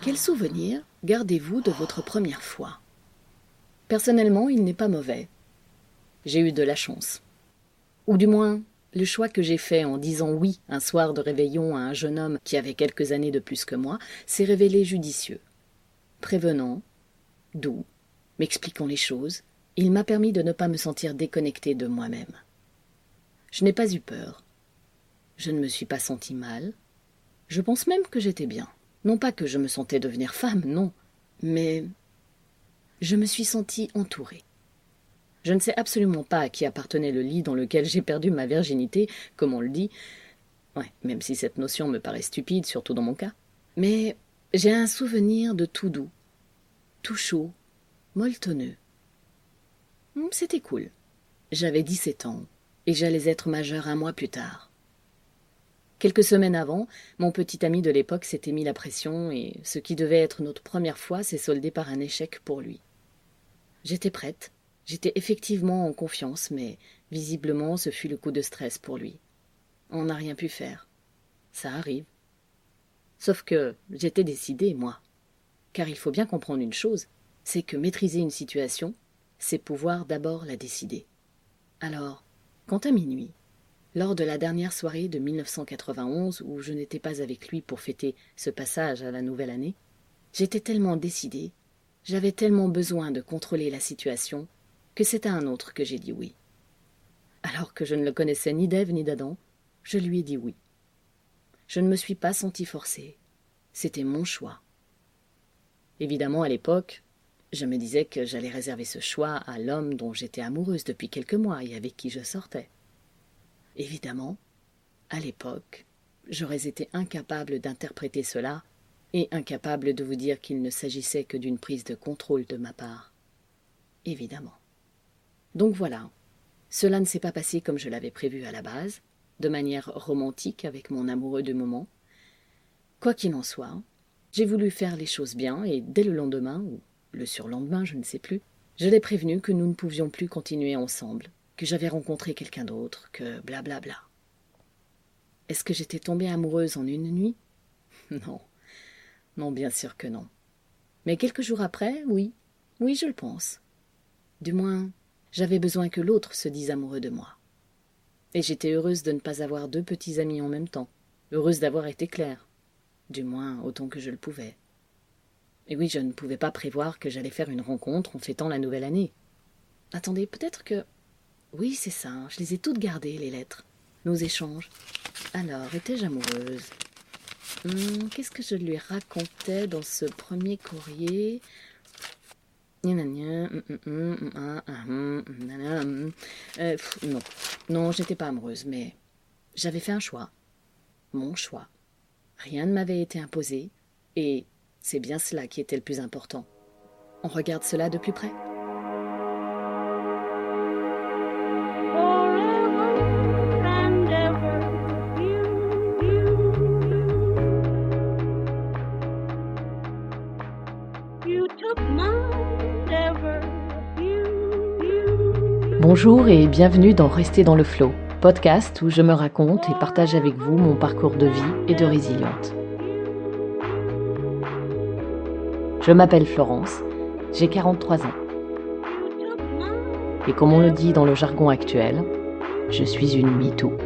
Quel souvenir gardez-vous de votre première fois ? Personnellement, il n'est pas mauvais. J'ai eu de la chance. Ou du moins, le choix que j'ai fait en disant oui un soir de réveillon à un jeune homme qui avait quelques années de plus que moi s'est révélé judicieux. Prévenant, doux, m'expliquant les choses, il m'a permis de ne pas me sentir déconnectée de moi-même. Je n'ai pas eu peur. Je ne me suis pas sentie mal. Je pense même que j'étais bien. Non pas que je me sentais devenir femme, non, mais je me suis sentie entourée. Je ne sais absolument pas à qui appartenait le lit dans lequel j'ai perdu ma virginité, comme on le dit. Ouais, même si cette notion me paraît stupide, surtout dans mon cas. Mais j'ai un souvenir de tout doux, tout chaud, molletonneux. C'était cool. J'avais 17 ans, et j'allais être majeure un mois plus tard. Quelques semaines avant, mon petit ami de l'époque s'était mis la pression, et ce qui devait être notre première fois s'est soldé par un échec pour lui. J'étais prête. J'étais effectivement en confiance, mais visiblement ce fut le coup de stress pour lui. On n'a rien pu faire. Ça arrive. Sauf que j'étais décidée, moi. Car il faut bien comprendre une chose, c'est que maîtriser une situation, c'est pouvoir d'abord la décider. Alors, quand à minuit, lors de la dernière soirée de 1991 où je n'étais pas avec lui pour fêter ce passage à la nouvelle année, j'étais tellement décidée, j'avais tellement besoin de contrôler la situation que c'est à un autre que j'ai dit oui. Alors que je ne le connaissais ni d'Ève ni d'Adam, je lui ai dit oui. Je ne me suis pas sentie forcée. C'était mon choix. Évidemment, à l'époque, je me disais que j'allais réserver ce choix à l'homme dont j'étais amoureuse depuis quelques mois et avec qui je sortais. Évidemment, à l'époque, j'aurais été incapable d'interpréter cela et incapable de vous dire qu'il ne s'agissait que d'une prise de contrôle de ma part. Évidemment. Donc voilà, cela ne s'est pas passé comme je l'avais prévu à la base, de manière romantique avec mon amoureux du moment. Quoi qu'il en soit, j'ai voulu faire les choses bien et dès le lendemain, ou le surlendemain, je ne sais plus, je l'ai prévenu que nous ne pouvions plus continuer ensemble, que j'avais rencontré quelqu'un d'autre, que blablabla. Est-ce que j'étais tombée amoureuse en une nuit ? Non. Non, bien sûr que non. Mais quelques jours après, oui. Oui, je le pense. Du moins, j'avais besoin que l'autre se dise amoureux de moi. Et j'étais heureuse de ne pas avoir 2 petits amis en même temps. Heureuse d'avoir été claire. Du moins, autant que je le pouvais. Et oui, je ne pouvais pas prévoir que j'allais faire une rencontre en fêtant la nouvelle année. Attendez, peut-être que... Oui, c'est ça, je les ai toutes gardées, les lettres. Nos échanges. Alors, étais-je amoureuse ? Qu'est-ce que je lui racontais dans ce premier courrier ? Non. Non, j'étais pas amoureuse, mais j'avais fait un choix. Mon choix. Rien ne m'avait été imposé, et c'est bien cela qui était le plus important. On regarde cela de plus près. Bonjour et bienvenue dans Rester dans le Flow, podcast où je me raconte et partage avec vous mon parcours de vie et de résiliente. Je m'appelle Florence, j'ai 43 ans. Et comme on le dit dans le jargon actuel, je suis une MeToo.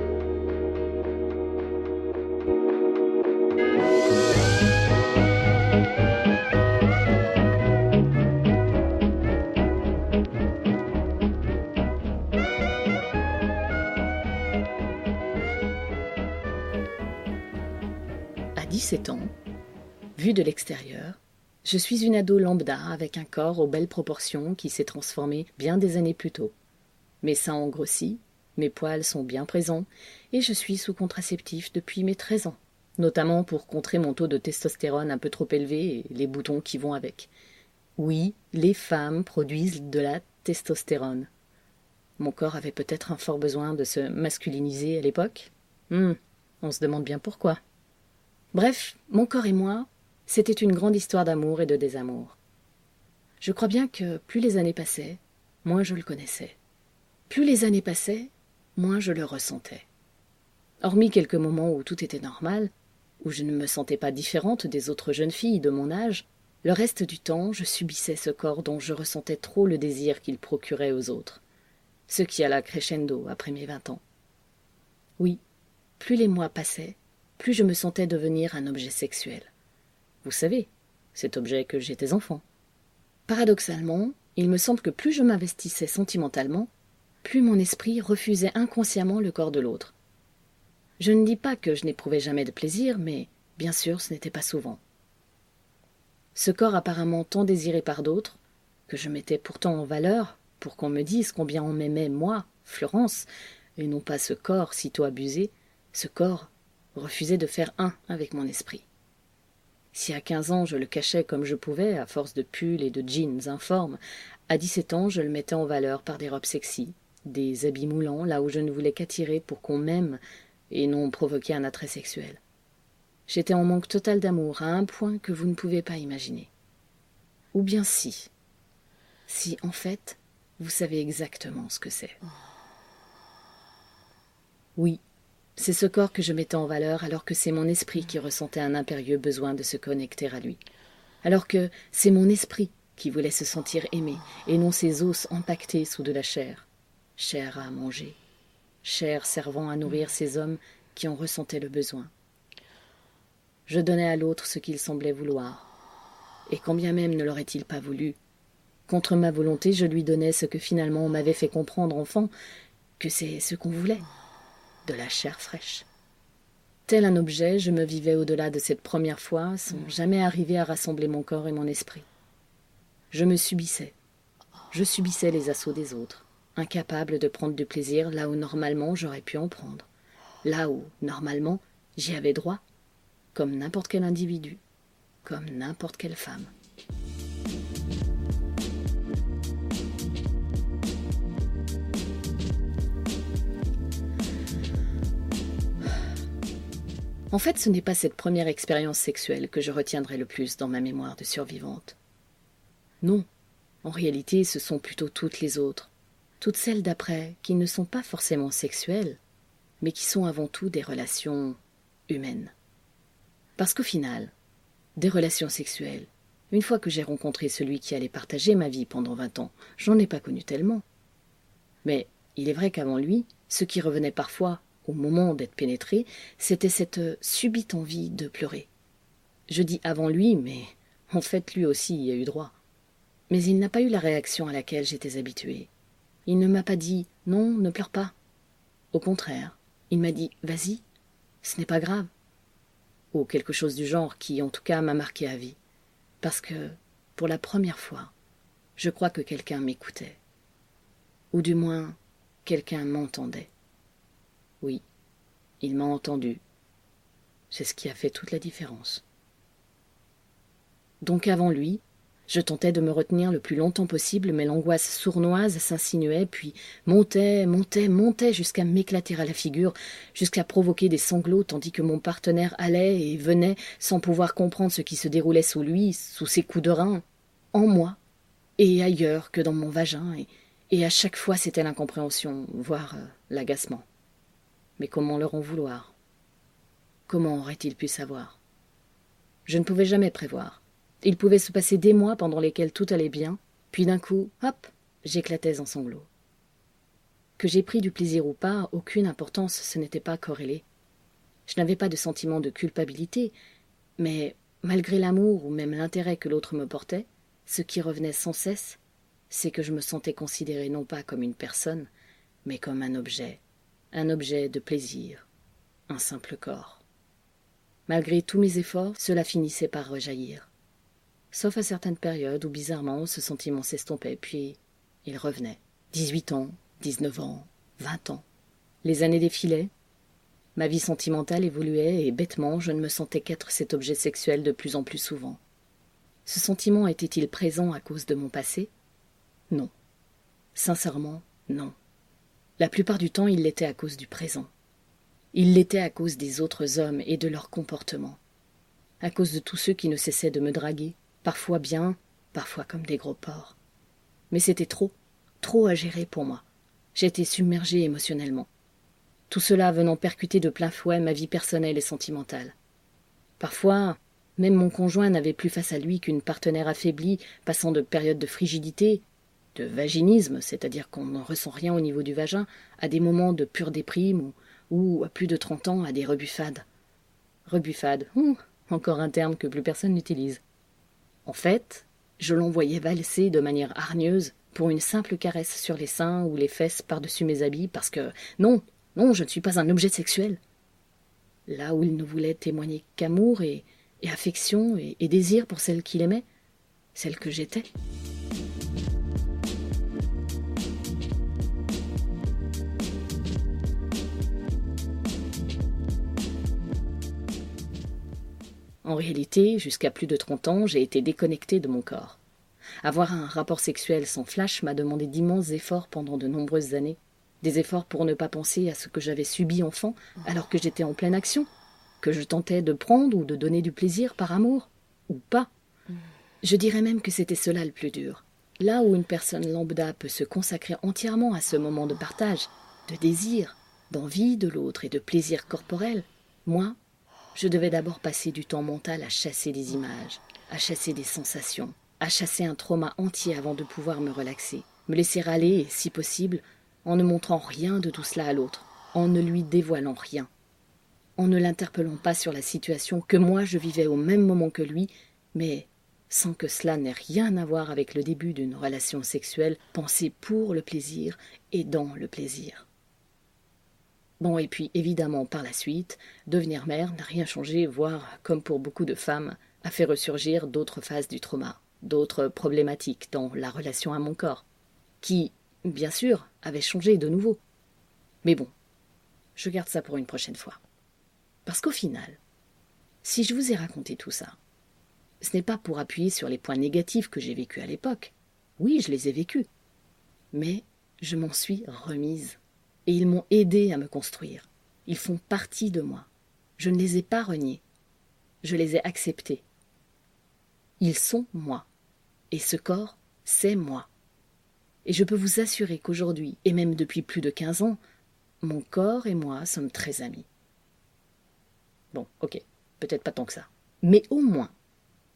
À 17 ans, vue de l'extérieur, je suis une ado lambda avec un corps aux belles proportions qui s'est transformé bien des années plus tôt. Mes seins ont grossi, mes poils sont bien présents et je suis sous contraceptif depuis mes 13 ans, notamment pour contrer mon taux de testostérone un peu trop élevé et les boutons qui vont avec. Oui, les femmes produisent de la testostérone. Mon corps avait peut-être un fort besoin de se masculiniser à l'époque. On se demande bien pourquoi. Bref, mon corps et moi, c'était une grande histoire d'amour et de désamour. Je crois bien que plus les années passaient, moins je le connaissais. Plus les années passaient, moins je le ressentais. Hormis quelques moments où tout était normal, où je ne me sentais pas différente des autres jeunes filles de mon âge, le reste du temps, je subissais ce corps dont je ressentais trop le désir qu'il procurait aux autres, ce qui alla crescendo après mes 20 ans. Oui, plus les mois passaient, plus je me sentais devenir un objet sexuel. Vous savez, cet objet que j'étais enfant. Paradoxalement, il me semble que plus je m'investissais sentimentalement, plus mon esprit refusait inconsciemment le corps de l'autre. Je ne dis pas que je n'éprouvais jamais de plaisir, mais bien sûr ce n'était pas souvent. Ce corps apparemment tant désiré par d'autres, que je mettais pourtant en valeur pour qu'on me dise combien on m'aimait moi, Florence, et non pas ce corps sitôt abusé, ce corps refusait de faire un avec mon esprit. Si à 15 ans je le cachais comme je pouvais, à force de pulls et de jeans informes, à 17 ans je le mettais en valeur par des robes sexy, des habits moulants là où je ne voulais qu'attirer pour qu'on m'aime et non provoquer un attrait sexuel. J'étais en manque total d'amour à un point que vous ne pouvez pas imaginer. Ou bien si en fait, vous savez exactement ce que c'est. Oui, c'est ce corps que je mettais en valeur alors que c'est mon esprit qui ressentait un impérieux besoin de se connecter à lui. Alors que c'est mon esprit qui voulait se sentir aimé et non ses os empaquetés sous de la chair. Chair à manger, chair servant à nourrir ces hommes qui en ressentaient le besoin. Je donnais à l'autre ce qu'il semblait vouloir. Et quand bien même ne l'aurait-il pas voulu, contre ma volonté, je lui donnais ce que finalement on m'avait fait comprendre enfant, que c'est ce qu'on voulait, de la chair fraîche. Tel un objet, je me vivais au-delà de cette première fois, sans jamais arriver à rassembler mon corps et mon esprit. Je me subissais. Je subissais les assauts des autres, incapable de prendre du plaisir là où normalement j'aurais pu en prendre, là où, normalement, j'y avais droit, comme n'importe quel individu, comme n'importe quelle femme. En fait, ce n'est pas cette première expérience sexuelle que je retiendrai le plus dans ma mémoire de survivante. Non, en réalité, ce sont plutôt toutes les autres, toutes celles d'après qui ne sont pas forcément sexuelles, mais qui sont avant tout des relations humaines. Parce qu'au final, des relations sexuelles, une fois que j'ai rencontré celui qui allait partager ma vie pendant 20 ans, j'en ai pas connu tellement. Mais il est vrai qu'avant lui, ce qui revenait parfois, au moment d'être pénétré, c'était cette subite envie de pleurer. Je dis avant lui, mais en fait lui aussi y a eu droit. Mais il n'a pas eu la réaction à laquelle j'étais habituée. Il ne m'a pas dit « non, ne pleure pas ». Au contraire, il m'a dit « vas-y, ce n'est pas grave ». Ou quelque chose du genre qui, en tout cas, m'a marqué à vie. Parce que, pour la première fois, je crois que quelqu'un m'écoutait. Ou du moins, quelqu'un m'entendait. Oui, il m'a entendu. C'est ce qui a fait toute la différence. Donc avant lui, je tentais de me retenir le plus longtemps possible, mais l'angoisse sournoise s'insinuait, puis montait jusqu'à m'éclater à la figure, jusqu'à provoquer des sanglots, tandis que mon partenaire allait et venait sans pouvoir comprendre ce qui se déroulait sous lui, sous ses coups de rein, en moi, et ailleurs que dans mon vagin, et à chaque fois c'était l'incompréhension, voire l'agacement. Mais comment leur en vouloir? Comment aurait-il pu savoir? Je ne pouvais jamais prévoir. Il pouvait se passer des mois pendant lesquels tout allait bien, puis d'un coup, hop, j'éclatais en sanglots. Que j'ai pris du plaisir ou pas, aucune importance, ce n'était pas corrélé. Je n'avais pas de sentiment de culpabilité, mais malgré l'amour ou même l'intérêt que l'autre me portait, ce qui revenait sans cesse, c'est que je me sentais considérée non pas comme une personne, mais comme un objet de plaisir, un simple corps. Malgré tous mes efforts, cela finissait par rejaillir. Sauf à certaines périodes où bizarrement ce sentiment s'estompait, puis il revenait. 18 ans, 19 ans, 20 ans. Les années défilaient. Ma vie sentimentale évoluait et bêtement je ne me sentais qu'être cet objet sexuel de plus en plus souvent. Ce sentiment était-il présent à cause de mon passé? Non. Sincèrement, non. La plupart du temps, il l'était à cause du présent. Il l'était à cause des autres hommes et de leur comportement. À cause de tous ceux qui ne cessaient de me draguer, parfois bien, parfois comme des gros porcs. Mais c'était trop à gérer pour moi. J'étais submergée émotionnellement. Tout cela venant percuter de plein fouet ma vie personnelle et sentimentale. Parfois, même mon conjoint n'avait plus face à lui qu'une partenaire affaiblie, passant de périodes de frigidité, de vaginisme, c'est-à-dire qu'on ne ressent rien au niveau du vagin, à des moments de pure déprime ou à plus de 30 ans, à des rebuffades. Rebuffades, encore un terme que plus personne n'utilise. En fait, je l'envoyais valser de manière hargneuse pour une simple caresse sur les seins ou les fesses par-dessus mes habits parce que, non, je ne suis pas un objet sexuel. Là où il ne voulait témoigner qu'amour et affection et désir pour celle qu'il aimait, celle que j'étais. En réalité, jusqu'à plus de 30 ans, j'ai été déconnectée de mon corps. Avoir un rapport sexuel sans flash m'a demandé d'immenses efforts pendant de nombreuses années. Des efforts pour ne pas penser à ce que j'avais subi enfant alors que j'étais en pleine action, que je tentais de prendre ou de donner du plaisir par amour, ou pas. Je dirais même que c'était cela le plus dur. Là où une personne lambda peut se consacrer entièrement à ce moment de partage, de désir, d'envie de l'autre et de plaisir corporel, moi, je devais d'abord passer du temps mental à chasser des images, à chasser des sensations, à chasser un trauma entier avant de pouvoir me relaxer, me laisser aller et, si possible, en ne montrant rien de tout cela à l'autre, en ne lui dévoilant rien, en ne l'interpellant pas sur la situation que moi je vivais au même moment que lui, mais sans que cela n'ait rien à voir avec le début d'une relation sexuelle pensée pour le plaisir et dans le plaisir. Bon, et puis évidemment, par la suite, devenir mère n'a rien changé, voire, comme pour beaucoup de femmes, a fait ressurgir d'autres phases du trauma, d'autres problématiques dans la relation à mon corps, qui, bien sûr, avaient changé de nouveau. Mais bon, je garde ça pour une prochaine fois. Parce qu'au final, si je vous ai raconté tout ça, ce n'est pas pour appuyer sur les points négatifs que j'ai vécus à l'époque. Oui, je les ai vécus. Mais je m'en suis remise. Et ils m'ont aidé à me construire. Ils font partie de moi. Je ne les ai pas reniés. Je les ai acceptés. Ils sont moi. Et ce corps, c'est moi. Et je peux vous assurer qu'aujourd'hui, et même depuis plus de 15 ans, mon corps et moi sommes très amis. Bon, ok, peut-être pas tant que ça. Mais au moins,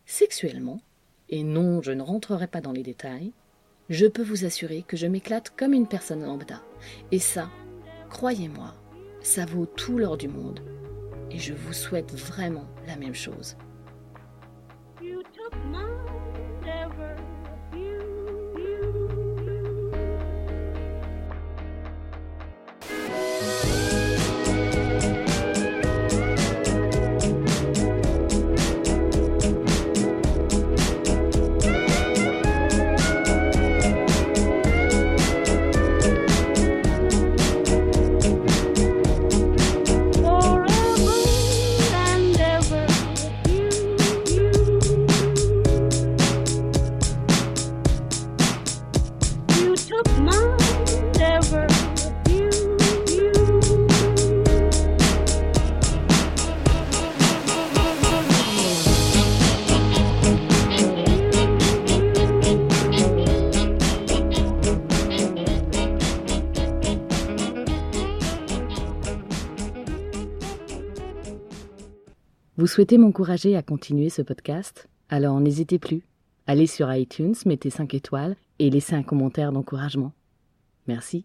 sexuellement, et non, je ne rentrerai pas dans les détails, je peux vous assurer que je m'éclate comme une personne lambda. Et ça, croyez-moi, ça vaut tout l'or du monde. Et je vous souhaite vraiment la même chose. Vous souhaitez m'encourager à continuer ce podcast? Alors n'hésitez plus. Allez sur iTunes, mettez 5 étoiles et laissez un commentaire d'encouragement. Merci.